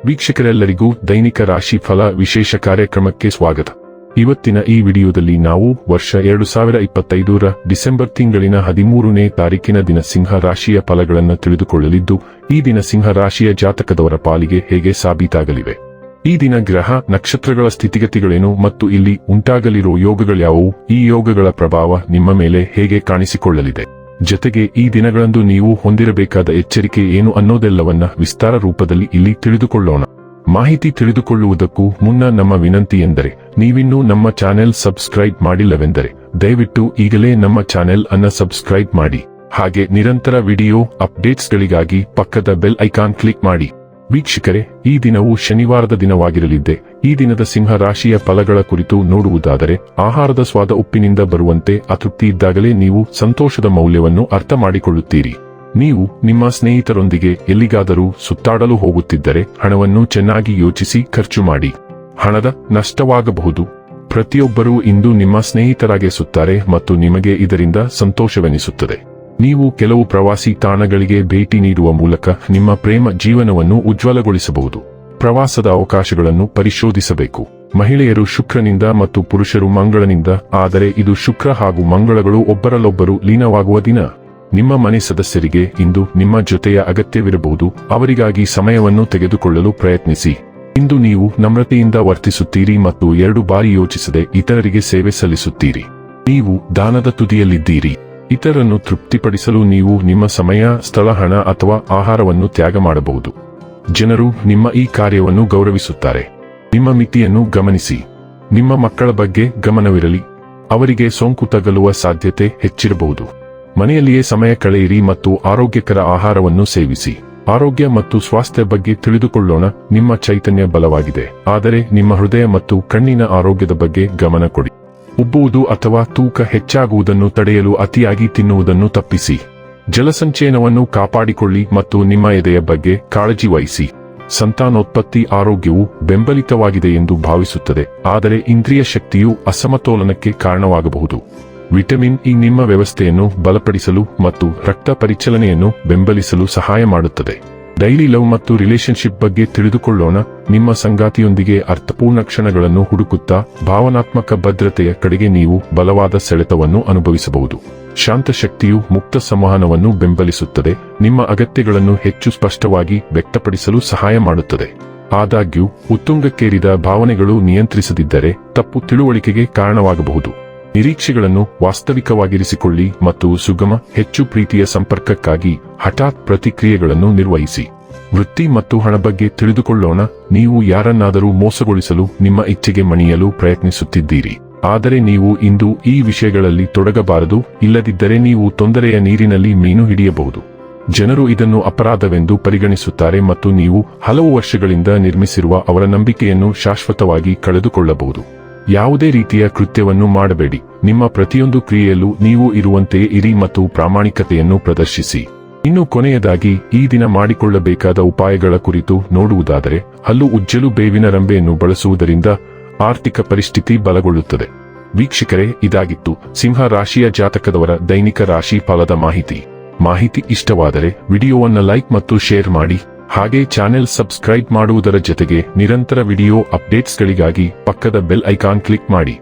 ವೀಕ್ಷಕರೆಲ್ಲರಿಗೂ ದೈನಿಕ ರಾಶಿ ಫಲ ವಿಶೇಷ ಕಾರ್ಯಕ್ರಮಕ್ಕೆ ಸ್ವಾಗತ. ಇವತ್ತಿನ ಈ ವಿಡಿಯೋದಲ್ಲಿ ನಾವು ವರ್ಷ 2025ರ ಡಿಸೆಂಬರ್ ತಿಂಗಳಿನ 13ನೇ ತಾರೀಕಿನ ದಿನ ಸಿಂಹ ರಾಶಿಯ ಫಲಗಳನ್ನು ತಿಳಿದುಕೊಳ್ಳಲಿದ್ದು, ಈ ದಿನ ಸಿಂಹ ರಾಶಿಯ ಜಾತಕದವರ ಪಾಲಿಗೆ ಹೇಗೆ ಸಾಬೀತಾಗಲಿವೆ, ಈ ದಿನ ಗ್ರಹ ನಕ್ಷತ್ರಗಳ ಸ್ಥಿತಿಗತಿಗಳೇನು ಮತ್ತು ಇಲ್ಲಿ ಉಂಟಾಗಲಿರುವ ಯೋಗಗಳ್ಯಾವುವು, ಈ ಯೋಗಗಳ ಪ್ರಭಾವ ನಿಮ್ಮ ಮೇಲೆ ಹೇಗೆ ಕಾಣಿಸಿಕೊಳ್ಳಲಿದೆ, ಜೊತೆಗೆ ಈ ದಿನಗಳಂದು ನೀವು ಹೊಂದಿರಬೇಕಾದ ಎಚ್ಚರಿಕೆ ಏನು ಅನ್ನೋದೆಲ್ಲವನ್ನ ವಿಸ್ತಾರ ರೂಪದಲ್ಲಿ ಇಲ್ಲಿ ತಿಳಿದುಕೊಳ್ಳೋಣ. ಮಾಹಿತಿ ತಿಳಿದುಕೊಳ್ಳುವುದಕ್ಕೂ ಮುನ್ನ ನಮ್ಮ ವಿನಂತಿ ಎಂದರೆ, ನೀವಿನ್ನೂ ನಮ್ಮ ಚಾನೆಲ್ ಸಬ್ಸ್ಕ್ರೈಬ್ ಮಾಡಿಲ್ಲವೆಂದರೆ ದಯವಿಟ್ಟು ಈಗಲೇ ನಮ್ಮ ಚಾನೆಲ್ ಅನ್ನು ಸಬ್ಸ್ಕ್ರೈಬ್ ಮಾಡಿ. ಹಾಗೆ ನಿರಂತರ ವಿಡಿಯೋ ಅಪ್ಡೇಟ್ಸ್ಗಳಿಗಾಗಿ ಪಕ್ಕದ ಬೆಲ್ ಐಕಾನ್ ಕ್ಲಿಕ್ ಮಾಡಿ. ವೀಕ್ಷಕರೇ, ಈ ದಿನವು ಶನಿವಾರದ ದಿನವಾಗಿರಲಿದ್ದೆ. ಈ ದಿನದ ಸಿಂಹ ರಾಶಿಯ ಫಲಗಳ ಕುರಿತು ನೋಡುವುದಾದರೆ, ಆಹಾರದ ಸ್ವಾದ ಉಪ್ಪಿನಿಂದ ಬರುವಂತೆ ಅತೃಪ್ತಿ ಇದ್ದಾಗಲೇ ನೀವು ಸಂತೋಷದ ಮೌಲ್ಯವನ್ನು ಅರ್ಥ ಮಾಡಿಕೊಳ್ಳುತ್ತೀರಿ. ನೀವು ನಿಮ್ಮ ಸ್ನೇಹಿತರೊಂದಿಗೆ ಎಲ್ಲಿಗಾದರೂ ಸುತ್ತಾಡಲು ಹೋಗುತ್ತಿದ್ದರೆ ಹಣವನ್ನು ಚೆನ್ನಾಗಿ ಯೋಚಿಸಿ ಖರ್ಚು ಮಾಡಿ. ಹಣದ ನಷ್ಟವಾಗಬಹುದು. ಪ್ರತಿಯೊಬ್ಬರೂ ಇಂದು ನಿಮ್ಮ ಸ್ನೇಹಿತರಾಗಿಸುತ್ತಾರೆ ಮತ್ತು ನಿಮಗೆ ಇದರಿಂದ ಸಂತೋಷವೆನಿಸುತ್ತದೆ. ನೀವು ಕೆಲವು ಪ್ರವಾಸಿ ತಾಣಗಳಿಗೆ ಭೇಟಿ ನೀಡುವ ಮೂಲಕ ನಿಮ್ಮ ಪ್ರೇಮ ಜೀವನವನ್ನು ಉಜ್ವಲಗೊಳಿಸಬಹುದು. ಪ್ರವಾಸದ ಅವಕಾಶಗಳನ್ನು ಪರಿಶೋಧಿಸಬೇಕು. ಮಹಿಳೆಯರು ಶುಕ್ರನಿಂದ ಮತ್ತು ಪುರುಷರು ಮಂಗಳನಿಂದ, ಆದರೆ ಇದು ಶುಕ್ರ ಹಾಗೂ ಮಂಗಳಗಳು ಒಬ್ಬರಲ್ಲೊಬ್ಬರು ಲೀನವಾಗುವ ದಿನ. ನಿಮ್ಮ ಮನೆ ಸದಸ್ಯರಿಗೆ ಇಂದು ನಿಮ್ಮ ಜೊತೆಯ ಅಗತ್ಯವಿರಬಹುದು. ಅವರಿಗಾಗಿ ಸಮಯವನ್ನು ತೆಗೆದುಕೊಳ್ಳಲು ಪ್ರಯತ್ನಿಸಿ. ಇಂದು ನೀವು ನಮ್ರತೆಯಿಂದ ವರ್ತಿಸುತ್ತೀರಿ ಮತ್ತು 2 ಬಾರಿ ಯೋಚಿಸದೆ ಇತರರಿಗೆ ಸೇವೆ ಸಲ್ಲಿಸುತ್ತೀರಿ. ನೀವು ದಾನದ ತುದಿಯಲ್ಲಿದ್ದೀರಿ. ಇತರನ್ನು ತೃಪ್ತಿಪಡಿಸಲು ನೀವು ನಿಮ್ಮ ಸಮಯ, ಸ್ಥಳ, ಹಣ ಅಥವಾ ಆಹಾರವನ್ನು ತ್ಯಾಗ ಮಾಡಬಹುದು. ಜನರು ನಿಮ್ಮ ಈ ಕಾರ್ಯವನ್ನು ಗೌರವಿಸುತ್ತಾರೆ. ನಿಮ್ಮ ಮಿತಿಯನ್ನು ಗಮನಿಸಿ. ನಿಮ್ಮ ಮಕ್ಕಳ ಬಗ್ಗೆ ಗಮನವಿರಲಿ. ಅವರಿಗೆ ಸೋಂಕು ತಗಲುವ ಸಾಧ್ಯತೆ ಹೆಚ್ಚಿರಬಹುದು. ಮನೆಯಲ್ಲಿಯೇ ಸಮಯ ಕಳೆಯಿರಿ ಮತ್ತು ಆರೋಗ್ಯಕರ ಆಹಾರವನ್ನು ಸೇವಿಸಿ. ಆರೋಗ್ಯ ಮತ್ತು ಸ್ವಾಸ್ಥ್ಯ ಬಗ್ಗೆ ತಿಳಿದುಕೊಳ್ಳೋಣ. ನಿಮ್ಮ ಚೈತನ್ಯ ಬಲವಾಗಿದೆ, ಆದರೆ ನಿಮ್ಮ ಹೃದಯ ಮತ್ತು ಕಣ್ಣಿನ ಆರೋಗ್ಯದ ಬಗ್ಗೆ ಗಮನ ಕೊಡಿ. ಉಬ್ಬುವುದು ಅಥವಾ ತೂಕ ಹೆಚ್ಚಾಗುವುದನ್ನು ತಡೆಯಲು ಅತಿಯಾಗಿ ತಿನ್ನುವುದನ್ನು ತಪ್ಪಿಸಿ. ಜಲಸಂಚಯನವನ್ನು ಕಾಪಾಡಿಕೊಳ್ಳಿ ಮತ್ತು ನಿಮ್ಮ ಎದೆಯ ಬಗ್ಗೆ ಕಾಳಜಿ ವಹಿಸಿ. ಸಂತಾನೋತ್ಪತ್ತಿ ಆರೋಗ್ಯವು ಬೆಂಬಲಿತವಾಗಿದೆ ಎಂದು ಭಾವಿಸುತ್ತದೆ, ಆದರೆ ಇಂದ್ರಿಯ ಶಕ್ತಿಯು ಅಸಮತೋಲನಕ್ಕೆ ಕಾರಣವಾಗಬಹುದು. ವಿಟಮಿನ್ ಇ ನಿಮ್ಮ ವ್ಯವಸ್ಥೆಯನ್ನು ಬಲಪಡಿಸಲು ಮತ್ತು ರಕ್ತ ಪರಿಚಲನೆಯನ್ನು ಬೆಂಬಲಿಸಲು ಸಹಾಯ ಮಾಡುತ್ತದೆ. ಡೈಲಿ ಲವ್ ಮತ್ತು ರಿಲೇಶನ್ಶಿಪ್ ಬಗ್ಗೆ ತಿಳಿದುಕೊಳ್ಳೋಣ. ನಿಮ್ಮ ಸಂಗಾತಿಯೊಂದಿಗೆ ಅರ್ಥಪೂರ್ಣ ಕ್ಷಣಗಳನ್ನು ಹುಡುಕುತ್ತಾ ಭಾವನಾತ್ಮಕ ಭದ್ರತೆಯ ಕಡೆಗೆ ನೀವು ಬಲವಾದ ಸೆಳೆತವನ್ನು ಅನುಭವಿಸಬಹುದು. ಶಾಂತ ಶಕ್ತಿಯು ಮುಕ್ತ ಸಂವಹನವನ್ನು ಬೆಂಬಲಿಸುತ್ತದೆ, ನಿಮ್ಮ ಅಗತ್ಯಗಳನ್ನು ಹೆಚ್ಚು ಸ್ಪಷ್ಟವಾಗಿ ವ್ಯಕ್ತಪಡಿಸಲು ಸಹಾಯ ಮಾಡುತ್ತದೆ. ಆದಾಗ್ಯೂ, ಉತ್ತುಂಗಕ್ಕೇರಿದ ಭಾವನೆಗಳು ನಿಯಂತ್ರಿಸದಿದ್ದರೆ ತಪ್ಪು ತಿಳುವಳಿಕೆಗೆ ಕಾರಣವಾಗಬಹುದು. ನಿರೀಕ್ಷೆಗಳನ್ನು ವಾಸ್ತವಿಕವಾಗಿರಿಸಿಕೊಳ್ಳಿ ಮತ್ತು ಸುಗಮ, ಹೆಚ್ಚು ಪ್ರೀತಿಯ ಸಂಪರ್ಕಕ್ಕಾಗಿ ಹಠಾತ್ ಪ್ರತಿಕ್ರಿಯೆಗಳನ್ನು ನಿರ್ವಹಿಸಿ. ವೃತ್ತಿ ಮತ್ತು ಹಣ ಬಗ್ಗೆ ತಿಳಿದುಕೊಳ್ಳೋಣ. ನೀವು ಯಾರನ್ನಾದರೂ ಮೋಸಗೊಳಿಸಲು ನಿಮ್ಮ ಇಚ್ಛೆಗೆ ಮಣಿಯಲು ಪ್ರಯತ್ನಿಸುತ್ತಿದ್ದೀರಿ, ಆದರೆ ನೀವು ಇಂದು ಈ ವಿಷಯಗಳಲ್ಲಿ ತೊಡಗಬಾರದು. ಇಲ್ಲದಿದ್ದರೆ ನೀವು ತೊಂದರೆಯ ನೀರಿನಲ್ಲಿ ಮೀನು ಹಿಡಿಯಬಹುದು. ಜನರು ಇದನ್ನು ಅಪರಾಧವೆಂದು ಪರಿಗಣಿಸುತ್ತಾರೆ ಮತ್ತು ನೀವು ಹಲವು ವರ್ಷಗಳಿಂದ ನಿರ್ಮಿಸಿರುವ ಅವರ ನಂಬಿಕೆಯನ್ನು ಶಾಶ್ವತವಾಗಿ ಕಳೆದುಕೊಳ್ಳಬಹುದು. ಯಾವುದೇ ರೀತಿಯ ಕೃತ್ಯವನ್ನು ಮಾಡಬೇಡಿ. ನಿಮ್ಮ ಪ್ರತಿಯೊಂದು ಕ್ರಿಯೆಯಲ್ಲೂ ನೀವು ಇರುವಂತೆಯೇ ಇರಿ ಮತ್ತು ಪ್ರಾಮಾಣಿಕತೆಯನ್ನು ಪ್ರದರ್ಶಿಸಿ. ಇನ್ನು ಕೊನೆಯದಾಗಿ, ಈ ದಿನ ಮಾಡಿಕೊಳ್ಳಬೇಕಾದ ಉಪಾಯಗಳ ಕುರಿತು ನೋಡುವುದಾದರೆ, ಹಲ್ಲು ಉಜ್ಜಲು ಬೇವಿನ ರಂಬೆಯನ್ನು ಬಳಸುವುದರಿಂದ ಆರ್ಥಿಕ ಪರಿಸ್ಥಿತಿ ಬಲಗೊಳ್ಳುತ್ತದೆ. ವೀಕ್ಷಕರೇ, ಇದಾಗಿತ್ತು ಸಿಂಹ ರಾಶಿಯ ಜಾತಕದವರ ದೈನಿಕ ರಾಶಿ ಫಲದ ಮಾಹಿತಿ ಇಷ್ಟವಾದರೆ ವಿಡಿಯೋವನ್ನು ಲೈಕ್ ಮತ್ತು ಶೇರ್ ಮಾಡಿ. ಹಾಗೆ ಚಾನೆಲ್ ಸಬ್ಸ್ಕ್ರೈಬ್ ಮಾಡುವುದರ ಜೊತೆಗೆ ನಿರಂತರ ವಿಡಿಯೋ ಅಪ್ಡೇಟ್ಸ್ಗಳಿಗಾಗಿ ಪಕ್ಕದ ಬೆಲ್ ಐಕಾನ್ ಕ್ಲಿಕ್ ಮಾಡಿ.